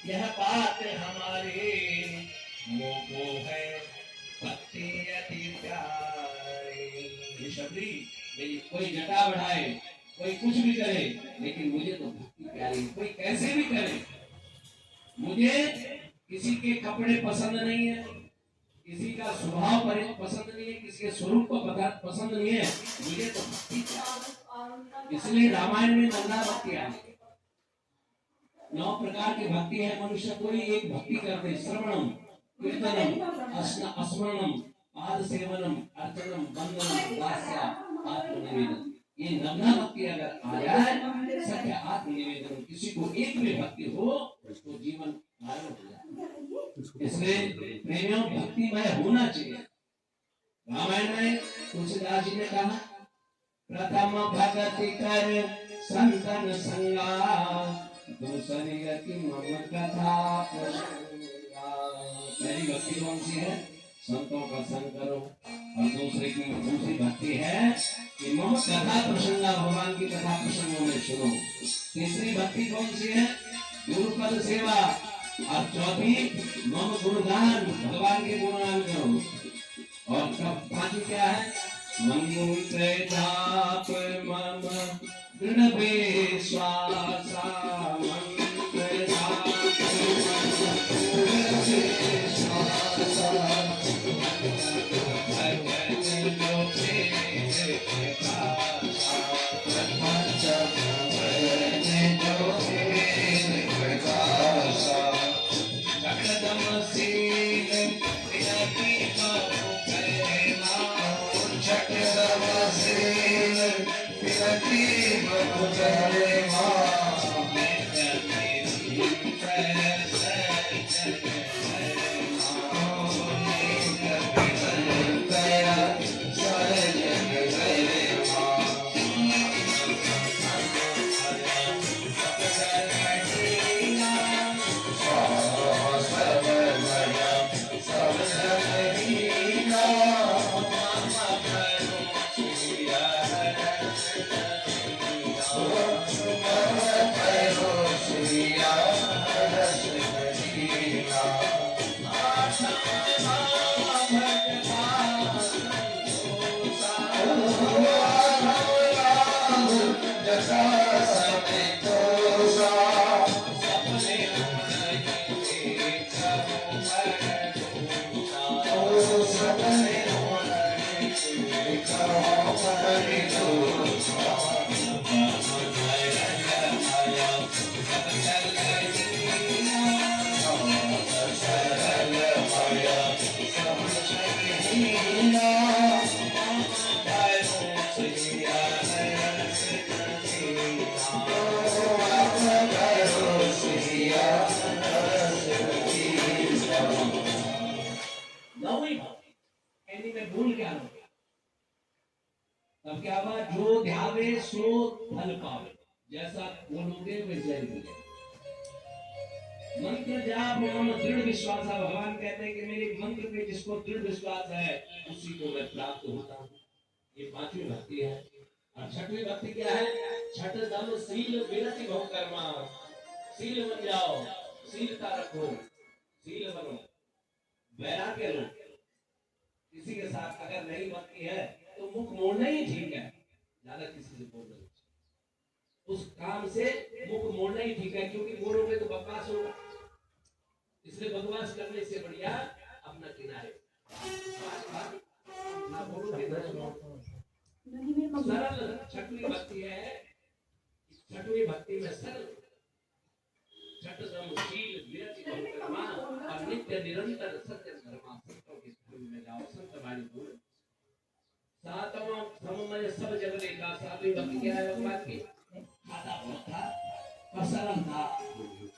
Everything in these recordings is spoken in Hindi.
यह बात हमारे मोको है भक्ति अति प्यारी। ये शबरी मेरी कोई जटा बढ़ाए, कोई कुछ भी करे, लेकिन मुझे तो भक्ति प्यारी। कोई कैसे भी करे, मुझे किसी के कपड़े पसंद नहीं है, किसी का स्वभाव पसंद नहीं है, किसी के स्वरूप को पसंद नहीं है, मुझे तो भक्ति प्यारी। इसलिए रामायण में नंदा भक्ति आई। 9 प्रकार की भक्ति है। मनुष्य कोई एक भक्ति कर दे, श्रवणम, कीर्तनम, स्मरणम, पाद सेवनम, अर्चनम, वंदनम, दास्या, आत्मनिवेदन। ये नवना भक्ति अगर आ जाए, सत्य आत्मनिवेदन, किसी को एक भी भक्ति हो तो जीवन आनंद हो जाए। इसलिए प्रेमियों भक्तिमय होना चाहिए। रामायण में तुलसीदास जी ने कहा, प्रथम भक्ति कर संतन संगा, दूसरी गति मम कथा प्रसंगा। पहली भक्ति कौन सी है? संतों का संग करो। और दूसरी भक्ति है कि मम कथा प्रसंगा, भगवान की कथा प्रसंगों में सुनो। तीसरी भक्ति कौन सी है? गुरुपद सेवा। और चौथी मम गुणगान, भगवान के गुणगान करो। और पांचवी क्या है? मंत्र जाप मम दृढ़ विश्वासा, मंत्र जाप दृढ़ विश्वासा, भजन जो तेरे प्रकाशा, भजन जो तेरे प्रकाशा, जगदमसील विनती करो कहना, जगदमसील विनती करो कहना, तब क्या हुआ? जो ध्यावे सो फल पावे, जैसा बोलोगे वैसा ही मिलेगा। मंत्र जाप मम दृढ़ विश्वास। भगवान कहते हैं कि मेरे मंत्र पे जिसको दृढ़ विश्वास है उसी को मैं प्राप्त होता हूँ। ये पांचवी भक्ति है। और छठवीं भक्ति क्या है? छठ दम सील विरति बहु कर्मा। सील बन जाओ, सीलता रखो, सील बनो, वैराग्य लो। किसी के साथ अगर नहीं भक्ति है तो मुख मोड़ना ही ठीक है, ज्यादा किसी से बोलना नहीं। उस काम से मुख मोड़ना ही ठीक है, क्योंकि बोलोगे तो बकवास होगा। इसलिए बकवास करने से बढ़िया अपना किनारे ना बोलोगे ना सुनो। सरल छठवीं भक्ति है। छठवीं भक्ति में सरल छठ शील विरति बहु कर्मा और नित्य निरंतर सत्य धर्मा। संतों के धर्म में जाओ, संत वाणी बोलो। सातवां सममय सब जग देखा। सातवीं भक्ति क्या है भगवान की? खाता बहुत था और सरल था,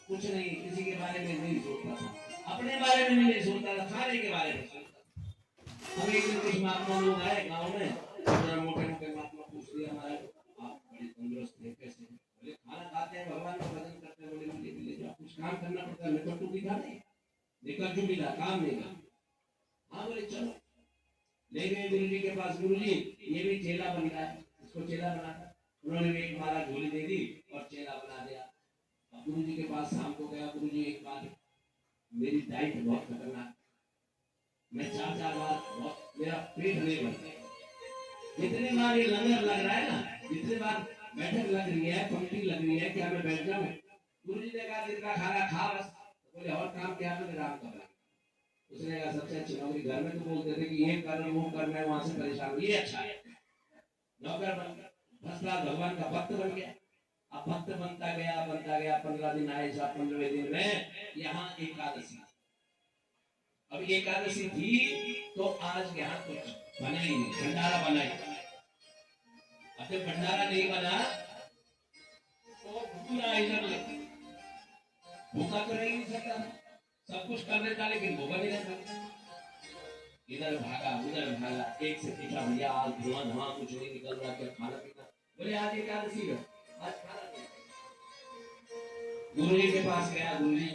कुछ नहीं, किसी के बारे में नहीं सोचता था, अपने बारे में नहीं सोचता था, खाने के बारे में सोचता था। हम एक दिन कुछ महात्मा लोग आए गाँव में, मोटे मोटे महात्मा पूछ लिया, हमारे आप बड़े तंदुरुस्त थे, कैसे? बोले खाना खाते हैं, भगवान का भजन करते हैं। बोले मिले जो कुछ काम करना पड़ता है, निकल टूटी था नहीं, निकल जो मिला काम नहीं का। हाँ बोले चलो, ले गए गुरु जी के पास। गुरु जी ये भी चेला बन गया है, इसको चेला बनाना। उन्होंने भी एक माला झोली दे दी और चेला बना दिया। गुरु जी के पास शाम को गया। गुरु जी एक बात, मेरी डाइट बहुत खतरनाक, मैं 4-4 बार बहुत, मेरा पेट नहीं भरता। जितनी बार ये लंगर लग रहा है ना, जितनी बार बैठक लग रही है, पंक्ति लग रही है, क्या मैं बैठ जाऊं? गुरु जी ने कहा जितना खाना खा बस। बोले और काम क्या है? आराम कर रहा। उसने कहा सबसे अच्छी नौकरी, घर में तो बोलते थे कि ये कर वो कर, मैं वहां से परेशान हूं, ये अच्छा है। नौकर बन गया, फसला भगवान का भक्त बन गया। अब भक्त बनता गया 15 दिन आए, 15वें दिन में यहाँ एकादशी। अब एकादशी थी तो आज यहाँ कुछ बना ही नहीं, भंडारा बना ही। अब जब भंडारा नहीं बना तो पूरा इधर भूखा तो नहीं सकता, सब कुछ कर देता लेकिन भूखा नहीं रहता। इधर भागा उधर भागा, एक से पूछा भैया आज धुआं धुआं कुछ नहीं निकल रहा, क्या खाना पीना? बोले आज एकादशी है, आज खाना नहीं। गुरु जी के पास गया, गुरु जी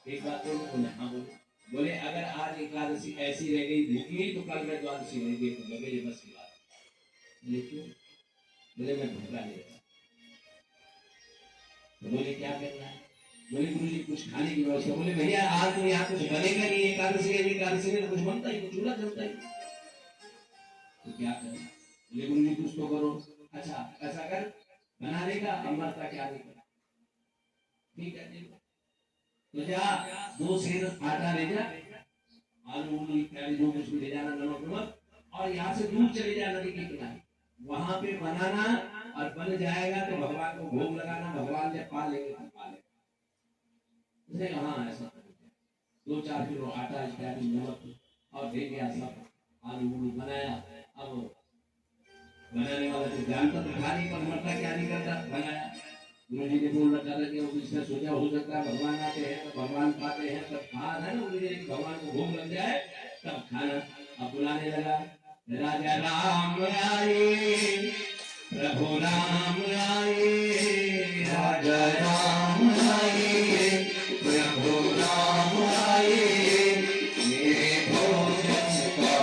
एक बात बोले, हाँ बोले। बोले अगर आज एकादशी ऐसी रह गई भूखी तो कल मैं द्वादशी नहीं देखूंगा, मेरे बस की बात। बोले क्यों? बोले मैं भूखा नहीं रहता। तो बोले क्या करना है? बोले गुरु जी कुछ खाने की व्यवस्था। बोले भैया आज तो यहाँ कुछ बनेगा नहीं, एकादशी में तो कुछ बनता ही, कुछ चूल्हा जलता ही, तो क्या करें? बोले गुरु जी कुछ तो करो। अच्छा ऐसा कर, बना लेगा, अमरता क्या नहीं करा, ठीक है तो जा 2 सेर आटा ले जा, आलू उलू इत्यादि जो कुछ भी ले जाना, नमक नमक, और यहाँ से दूर चले जा नदी के किनारे, वहां पे बनाना, और बन जाएगा तो भगवान को भोग लगाना, भगवान जब पा लेंगे तो पा लेंगे। उसने कहा हाँ ऐसा 2-4 किलो आटा इत्यादि नमक और दे गया, सब आलू उलू बनाया। अब बनाने वाला तो जानता तो था नहीं, पर मरता क्या नहीं करता, बनाया। गुरु जी ने बोल रखा था कि इसने सोचा हो सकता है भगवान आते हैं तो भगवान पाते हैं तब खाना है ना, गुरु जी भगवान को भोग लग जाए तब खाना। अब बुलाने लगा, राजा राम आए, प्रभु राम आए, राजा राम आए, प्रभु राम आए, मेरे भोजन का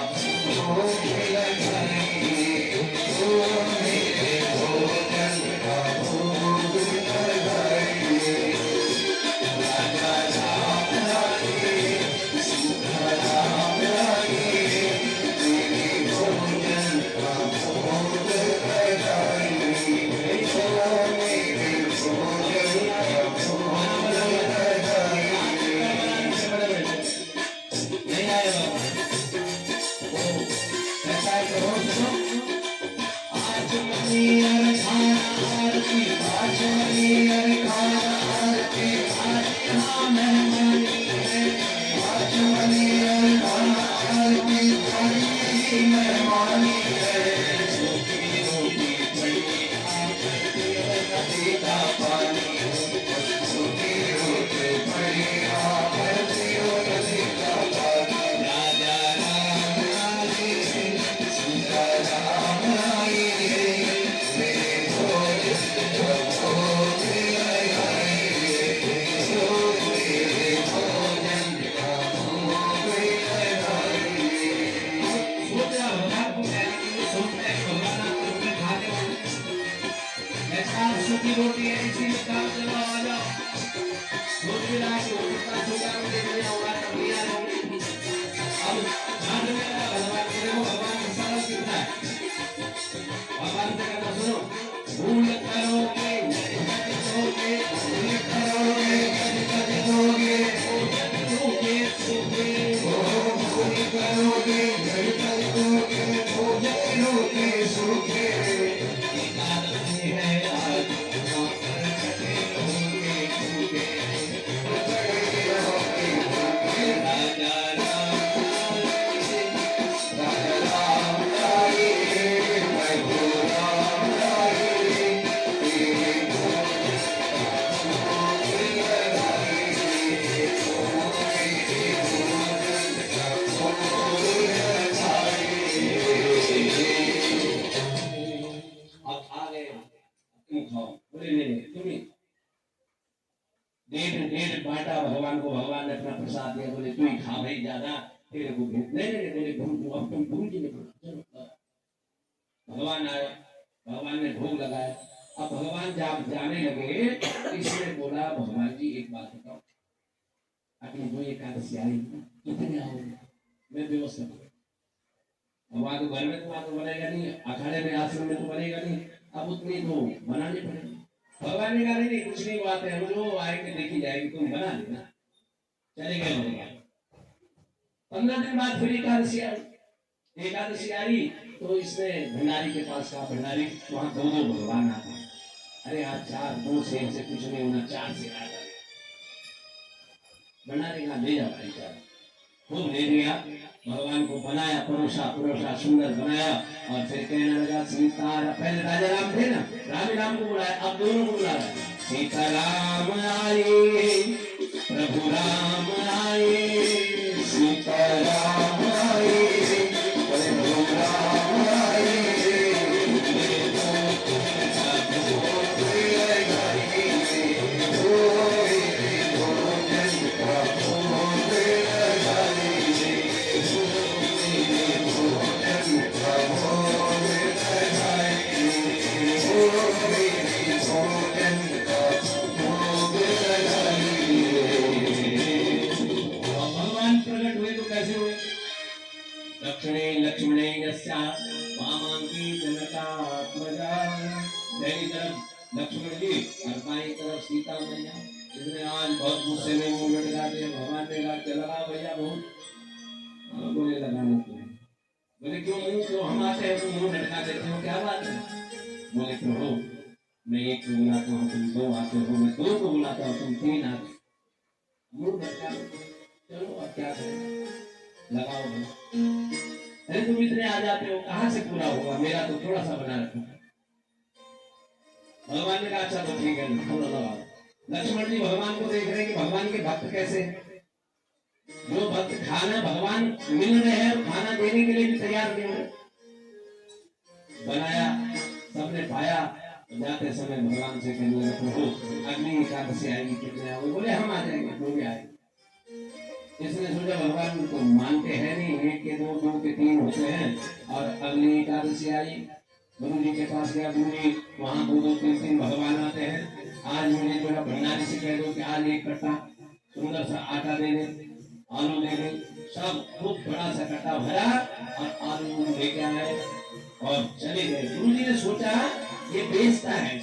भोग लगाइए, मेरे भोजन का भोग लगाइए। राजा राम आए, सीता राम आए, मेरे भोजन का भोग लगाइए, मेरे भोजन का भोग लगाइए। नहीं आए ऐसा है करो सुनो, आज मनियर खाना आरती, आज मनियर खाना आरती, आज यहाँ मेहमानी है, आज मनियर खाना आरती, आज मेहमानी है। सूखी रोटी बड़ी आरती नदी का पानी, सूखी रोटी बड़ी आरती नदी का पानी। राजा राम आए, सीता राम आए, मेरे भोजन का भोग लगाइए, मेरे भोजन का भोग लगाइए। सोच रहा भगवान को कहने के लिए, सोचता है भगवान आप रोटी खाते हो, ऐसा सूखी रोटी है इसी में काम चलो आ जाओ। सोच भी रहा है कि हो सकता है छोटा रोटी मिल होगा तब लिया होगी। अब ध्यान में लगा भगवान को, देखो भगवान का सरल कितना है। भगवान से कहना सुनो, भूल करोगे जग दोगे, भूल करोगे जग दोगे, भोजन दोगे सूखे, भूल करोगे जग दोगे, भोजन दोगे सूखे। एकादशी है आज नौकर खड़े होंगे भूखे, खड़े होंगे भूखे। राजा राम आए, राजा राम आए, प्रभु राम आए, तेरे भोजन का भोग लगाइए, मेरे भोजन का भोग लगाइए। अब आ गए, तुम खाओ। बोले नहीं तुम ही, डेढ़ बांटा भगवान को, भगवान ने अपना प्रसाद दिया। बोले तू ही खा भाई, ज्यादा तेरे को भूख नहीं। बोले भूख, अब तुम गुरु जी ने बोला चलो। भगवान आए, भगवान ने भोग लगाया। अब भगवान जब जाने लगे तो इसने बोला भगवान जी एक बात बताओ, अगली दो एकादशी आई कितने आओगे, मैं व्यवस्था करूँ। अब वहां तो घर में तो वहां तो बनेगा नहीं, अखाड़े में आश्रम में तो बनेगा नहीं, अब उतनी तो बनानी पड़ेगी। भगवान ने कहा नहीं कुछ नहीं बात है, हम जो आएंगे देखी जाएगी, तुम बना लेना। चले गए भगवान। 15 दिन बाद फिर एकादशी आई। एकादशी आई तो इसने भंडारी के पास कहा, भंडारी वहां दो दो भगवान आता है। अरे आज 4 2 से कुछ नहीं होना, 4 से आता है। भंडारी कहा ले जा भाई, 4 खूब ले लिया, भगवान को बनाया, परोसा परोसा सुंदर बनाया और फिर कहने लगा सीता, पहले राजा राम थे ना, राम को बुलाया, अब दोनों को बुला रहा है। सीता राम आए, प्रभु राम आए, सीता राम आए, प्रभु राम आए, दक्षिणे लक्ष्मणे यस्या वामांगी जनकात्मजा। दाहिनी तरफ लक्ष्मण जी और बाईं तरफ सीता मैया। इसने आज बहुत गुस्से में मुंह लटका दिया। भगवान ने कहा चला भैया बहुत बोले लगाने को। बोले क्यों मुंह क्यों हम आते हैं तो मुंह लटका देते हो, क्या बात है? बोले प्रभु मैं एक को बुलाता हूँ तुम 2 आते हो, मैं 2 को बुलाता हूँ तुम 3 आते हो, मुंह लटका। चलो अब क्या करें, लगाओ। अरे तुम इतने आ जाते हो, कहाँ से पूरा होगा, मेरा तो थोड़ा सा बना रखा है। भगवान ने कहा अच्छा तो ठीक है थोड़ा लगाओ। लक्ष्मण जी भगवान को देख रहे हैं कि भगवान के भक्त कैसे हैं। जो भक्त खाना भगवान मिल रहे हैं, खाना देने के लिए भी तैयार नहीं है। बनाया, सबने पाया, जाते समय भगवान से कहने लगे प्रभु अग्नि एकादशी आएगी, कितने आओगे? बोले हम आ जाएंगे, जो भी आएंगे। इसने सोचा भगवान को मानते हैं नहीं, 1 के 2 2 के 3 होते हैं। और अगली एकादशी आई, गुरु जी के पास गया, गुरु जी वहां 2 2 3 3 भगवान आते हैं। आज मुझे जो है भंडारी से कह दो कि आज एक कट्टा सुंदर सा आटा दे दे, आलू दे दे। सब खूब बड़ा सा कट्टा भरा और आलू लेके आए और चले गए। गुरु जी ने सोचा ये बेचता है,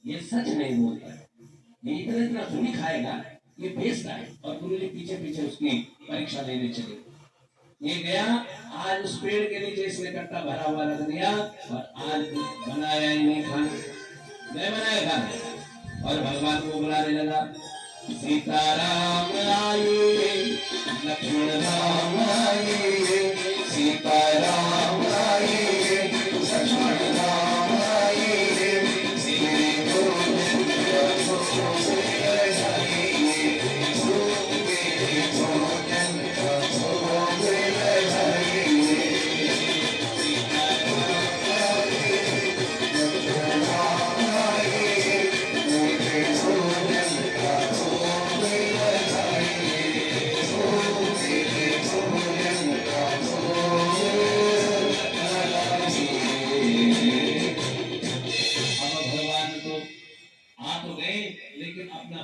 ये सच नहीं बोलता, ये इतना इतना थोड़ी खाएगा, ये बेचता है। और गुरु जी पीछे पीछे उसकी परीक्षा लेने चले। ये गया, आज उस पेड़ के नीचे इसने कट्टा भरा हुआ रख दिया और आज बनाया ही नहीं खाना, नहीं बनाया खाना। और भगवान को बुलाने लगा, सीताराम आए, लक्ष्मण राम आए, सीताराम आए, लक्ष्मण राम आए,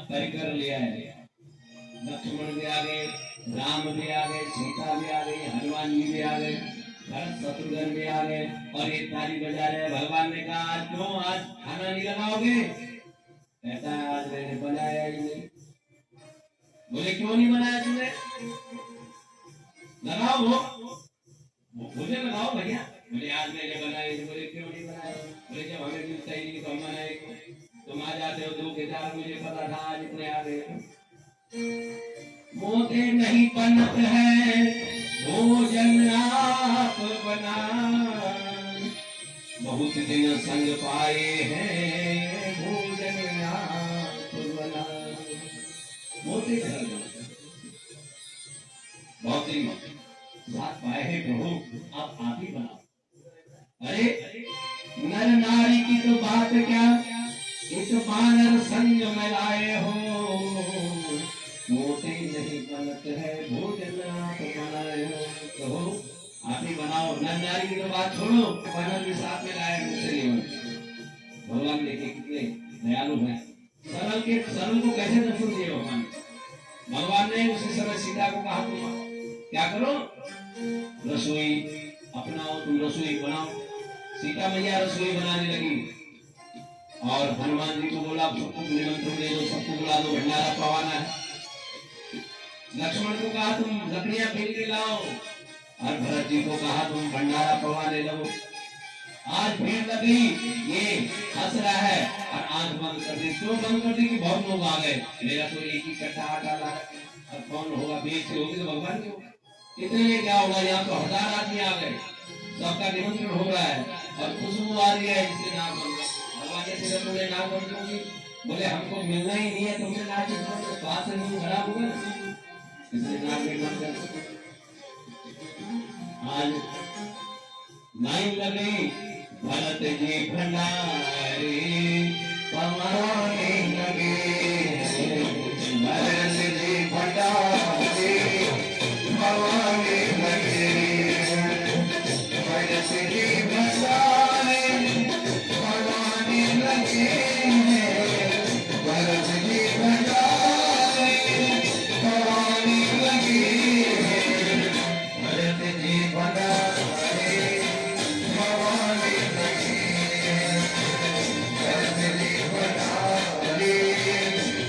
परिकर ले आए। लक्ष्मण भी आ गए, राम भी आ गए, सीता भी आ गई, हनुमान जी भी आ गए, भरत शत्रुघ्न भी आ गए और ये ताली बजा रहे। भगवान ने कहा आज क्यों, आज खाना नहीं लगाओगे? कहता है आज मैंने बनाया ही नहीं। बोले क्यों नहीं बनाया तुमने? लगाओ वो मुझे लगाओ भैया। बोले आज मैंने बनाया। बोले क्यों नहीं बनाया? बोले जब हमें मिलता ही नहीं तो हम बनाए। तुम आ जाते हो 2 के 4, मुझे पता था आज इतने आ गए। मोते नहीं बनत है भोजन आप बना, बहुत दिन संग पाए हैं भोजन आप बना। मोते बहुत दिन साथ पाए हैं प्रभु, आप ही बनाओ। अरे नर नारी की तो बात क्या, इस बानर संग में लाए हो, मोटे नहीं बनत है भोजन आप बनाए हो। प्रभु आप ही बनाओ। नर नारी की तो बात छोड़ो, बानर भी साथ में लाए, मुझसे नहीं बनते। भगवान देखिए कितने दयालु हैं। सरल को कैसे दर्शन दिए भगवान ने? भगवान ने उसी समय सीता को कहा तुम क्या करो, रसोई अपनाओ, तुम रसोई बनाओ। सीता मैया रसोई बनाने लगी और हनुमान जी को बोला सबको निमंत्रण दे दो, सबको बुला दो, भंडारा पवाना है। लक्ष्मण को कहा तुम लकड़ियां फेल के लाओ और भरत जी को कहा तुम भंडारा पवाने लगो। आज भीड़ लग गई, ये हंस रहा है और आंख बंद कर दी। क्यों बंद कर दी? कि बहुत लोग आ गए, मेरा तो एक ही कट्टा आटा ला, अब कौन होगा? बेचते होगी तो भगवान के होगा, इतने में क्या होगा? यहाँ तो 1000 आदमी आ गए, सबका निमंत्रण हो रहा है और खुशबू आ रही है, इससे नाम बन गया। भगवान ने फिर तुमने नाम बन क्यों? बोले हमको मिलना ही नहीं है तुमसे, नाच तो बात से मुंह खराब होगा ना, इसलिए नाम नहीं बन कर। आज लाइन लग गई, भरत जी भंडारी पवाने लगे, भरत जी भंडारी पवाने लगे, भरत जी भंडारी पवाने लगे, भरत जी भंडारी पवाने लगे, भरत जी भंडारी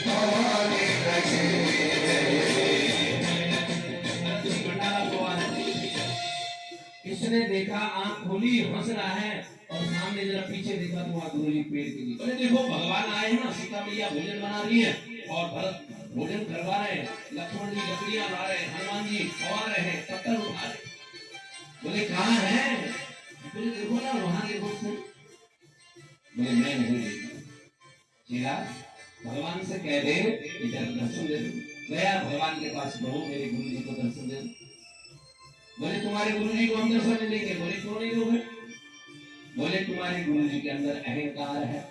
पवाने लगे, भरत जी भंडारी पवाने लगे। इसने देखा, आंख खोली, हंस रहा है और सामने जरा पीछे देखा तो वहां गुरु जी पेड़ के नीचे। बोले देखो भगवान आए हैं ना, सीता मैया भोजन बना रही है और भरत भोजन करवा रहे हैं, लक्ष्मण जी लकड़ियां ला रहे हैं, हनुमान जी पवा रहे हैं, पत्थर उठा रहे हैं। बोले कहाँ है? बोले देखो ना वहां देखो। बोले मैं नहीं देखा। चेला भगवान से कह दे इधर दर्शन दे दो। गया भगवान के पास, प्रभु मेरे गुरु जी को दर्शन दे दो। बोले तुम्हारे गुरु जी को हम दर्शन नहीं देंगे। बोले क्यों नहीं दोगे? बोले तुम्हारे गुरु जी के अंदर अहंकार है,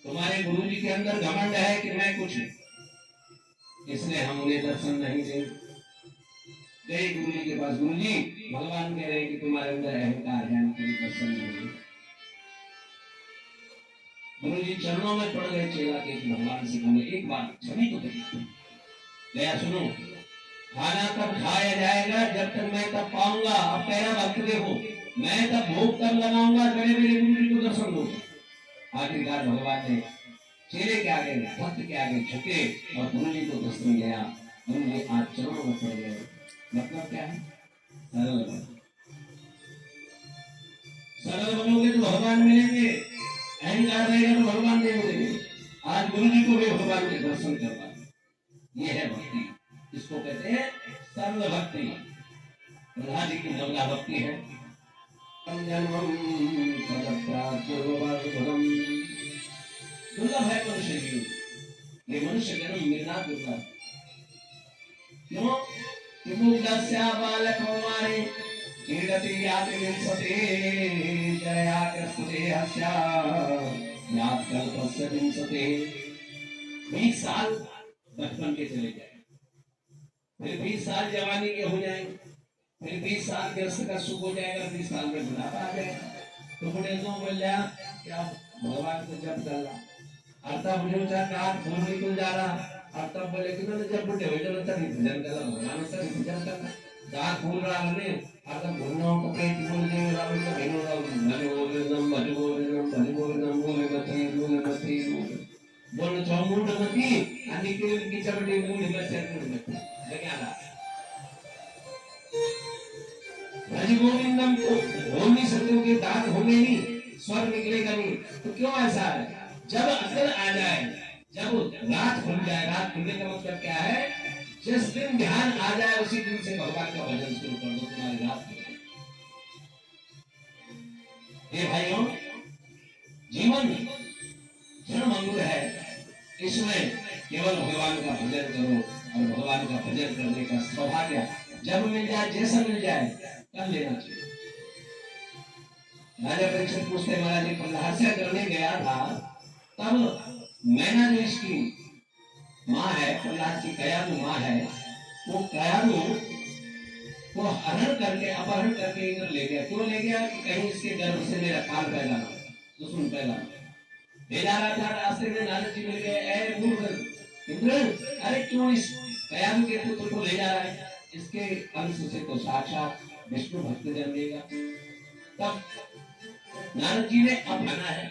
तुम्हारे गुरु जी के अंदर घमंड है कि मैं कुछ, इसलिए हम उन्हें दर्शन नहीं देंगे। गए गुरु जी के पास, गुरु जी भगवान कह रहे हैं कि तुम्हारे अंदर अहंकार है, हम तुम्हें दर्शन नहीं देंगे। गुरु जी चरणों में पड़ गए चेला के, भगवान से बोले एक बात छवि तो देखी। गया सुनो, खाना तब खाया जाएगा जब तक मैं तब पाऊंगा। अब तेरा भक्त देखो, मैं तब भोग तब लगाऊंगा मेरे गुरु जी को दर्शन दो। आखिरकार भगवान ने चेले के आगे, भक्त के आगे झुके और गुरु जी को दर्शन दिया। गुरु जी आज चरणों में पड़ गए। मतलब क्या है? सरल बनो, सरल बनोगे तो भगवान मिलेंगे, अहंकार रहेगा तो भगवान नहीं मिलेंगे। आज गुरु जी को भी भगवान के दर्शन करवा, ये है भक्ति। इसको कहते हैं सरल भक्ति। प्रहलाद जी की नवला भक्ति है। दुर्लभ है मनुष्य जीवन, ये मनुष्य जन्म मिलना दुर्लभ। क्यों? मुग्धस्या बालकौमारे क्रीडति याति विंशते जया कृष्णे हस्या यात कल्पस्य विंशते। 20 साल बचपन के चले जाए, फिर 20 साल जवानी के हो जाएंगे, फिर 20 साल ग्रस्त का सुख हो जाएगा, 20 साल में बुढ़ापा आ जाएगा। तो बुढ़े तो बोल जाए क्या भगवान को जब कर रहा और तब मुझे चार फूल निकल जा रहा और तब बोले कि मैंने जब बुढ़े हो जाए तब भजन कर भगवान तब भजन करना चार फूल रहा हमने और तब भूलना कपड़े बोल दे रहा तो भेनो रहा भले गोविंदम भले गोविंदम भले गोविंदम बोले मती बोल चौमुंड मती आणि की चबड़ी मूड मत क्या भज गोविंदम को बोल नहीं सकते हो कि दांत होंगे नहीं, स्वर निकलेगा नहीं। तो क्यों ऐसा है? जब अकल आ जाए, जब रात खुल जाए, रात खुलने का मतलब क्या है? जिस दिन ध्यान आ जाए उसी दिन से भगवान का भजन शुरू कर दो, तुम्हारी रात खुल जाए। ये भाइयों, जीवन क्षणभंगुर है, इसमें केवल भगवान का भजन करो और भगवान का भजन करने का सौभाग्य जब मिल जाए, जैसा मिल जाए कर लेना चाहिए। राजा परीक्षित पूछते महाराज जी प्रहलाद से करने गया था, तब मैना जो इसकी माँ है, प्रहलाद की कयालु माँ है, वो कयालु को हरण करके अपहरण करके इधर ले गया। क्यों ले गया? कि कहीं इसके गर्भ से मेरा काल पैदा ना हो। तो सुन पहला ले जा रहा था रास्ते में नारद जी मिल गए। ऐ मूर्ख इंद्र, अरे क्यों इस कयाम के पुत्र को ले जा रहा है? इसके अंश से तो साक्षात विष्णु भक्त जन्मेगा। तब नारद जी ने अब आना है,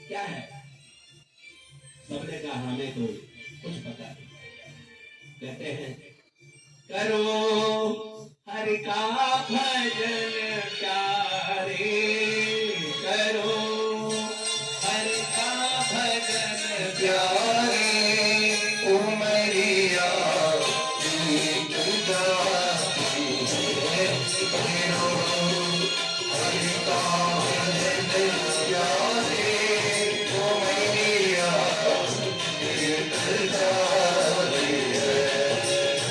क्या है? सबने कहा हमें तो कुछ पता नहीं। कहते हैं करो हरि का भजन प्यारे, करो हरि का भजन प्यारे, उमरिया गीत गाती है, करो हरि का भजन प्यारे, उमरिया गीत गाती है,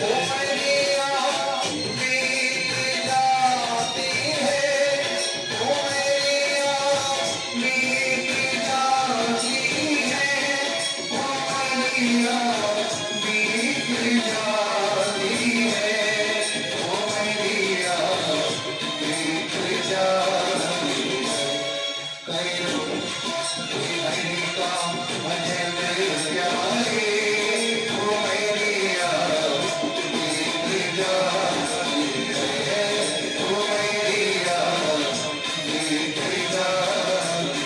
उमरिया गीत गाती है, उमरिया गीत गाती है, उमरिया बीत जाती है, उमरिया बीत जाती है। करो हरि का भजन प्यारे, उमरिया बीत जाती है, उमरिया बीत जाती है।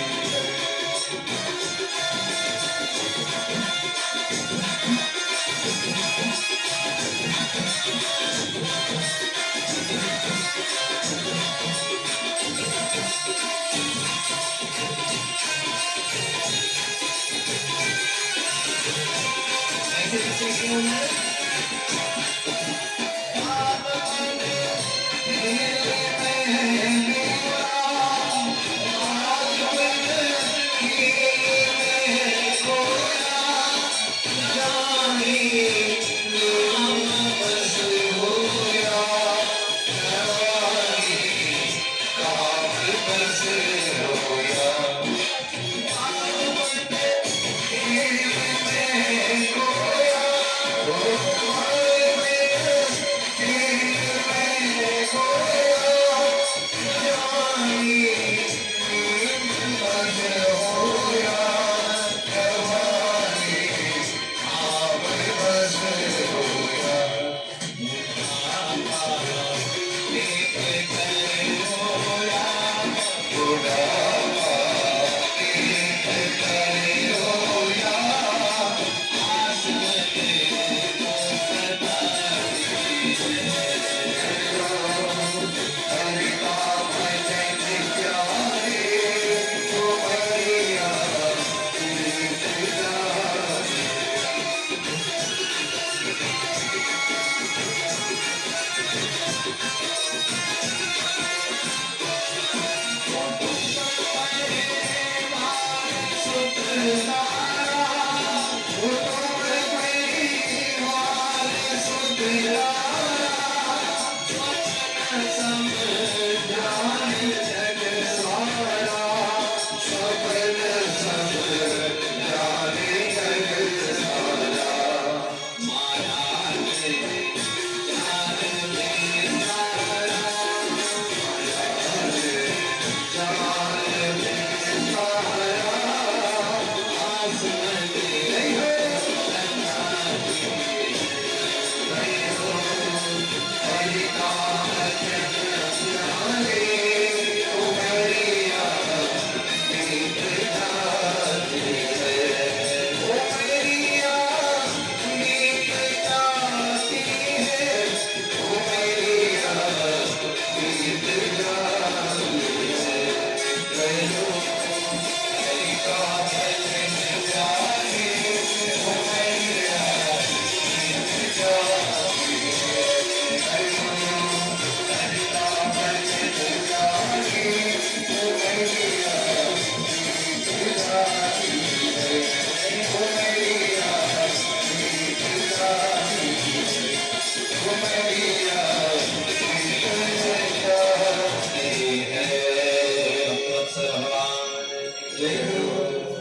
ऐसे किसी क्यों है?